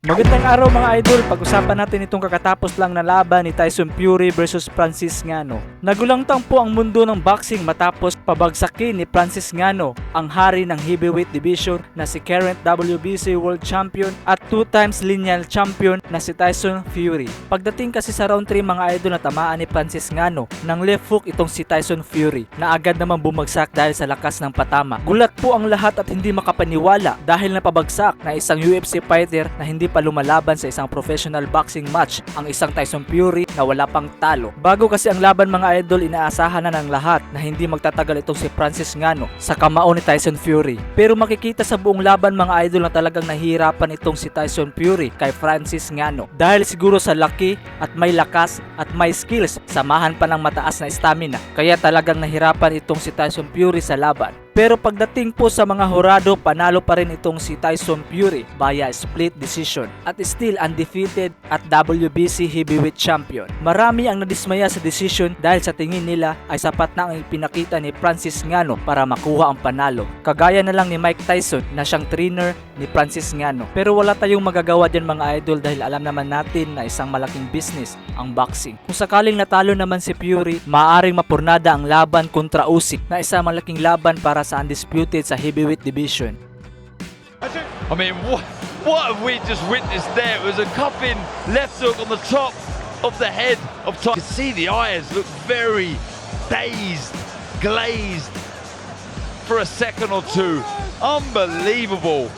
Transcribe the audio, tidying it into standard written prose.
Magandang araw mga idol, pag-usapan natin itong kakatapos lang na laban ni Tyson Fury versus Francis Ngannou. Nagulangtang po ang mundo ng boxing matapos pabagsakin ni Francis Ngannou ang hari ng heavyweight division na si current WBC World Champion at 2 times lineal champion na si Tyson Fury. Pagdating kasi sa round 3 mga idol, natamaan ni Francis Ngannou ng left hook itong si Tyson Fury na agad naman bumagsak dahil sa lakas ng patama. Gulat po ang lahat at hindi makapaniwala dahil napabagsak na isang UFC fighter na hindi pa lumalaban sa isang professional boxing match ang isang Tyson Fury na wala pang talo. Bago kasi ang laban mga idol, inaasahan na ng lahat na hindi magtatagal itong si Francis Ngannou sa kamao ni Tyson Fury. Pero makikita sa buong laban mga idol na talagang nahihirapan itong si Tyson Fury kay Francis Ngannou dahil siguro sa laki at may lakas at may skills samahan pa ng mataas na stamina, kaya talagang nahirapan itong si Tyson Fury sa laban. Pero pagdating po sa mga hurado, panalo pa rin itong si Tyson Fury via split decision at still undefeated at WBC Heavyweight Champion. Marami ang nadismaya sa decision dahil sa tingin nila ay sapat na ang ipinakita ni Francis Ngannou para makuha ang panalo. Kagaya na lang ni Mike Tyson na siyang trainer ni Francis Ngannou. Pero wala tayong magagawa dyan mga idol dahil alam naman natin na isang malaking business ang boxing. Kung sakaling natalo naman si Fury, maaaring mapurnada ang laban kontra Usyk na isang malaking laban para sa undisputed sa heavyweight division. I mean, what have we just witnessed there? It was a cuffing left hook on the top of the head of Tyson. You could see the eyes look very dazed, glazed for a second or two. Unbelievable.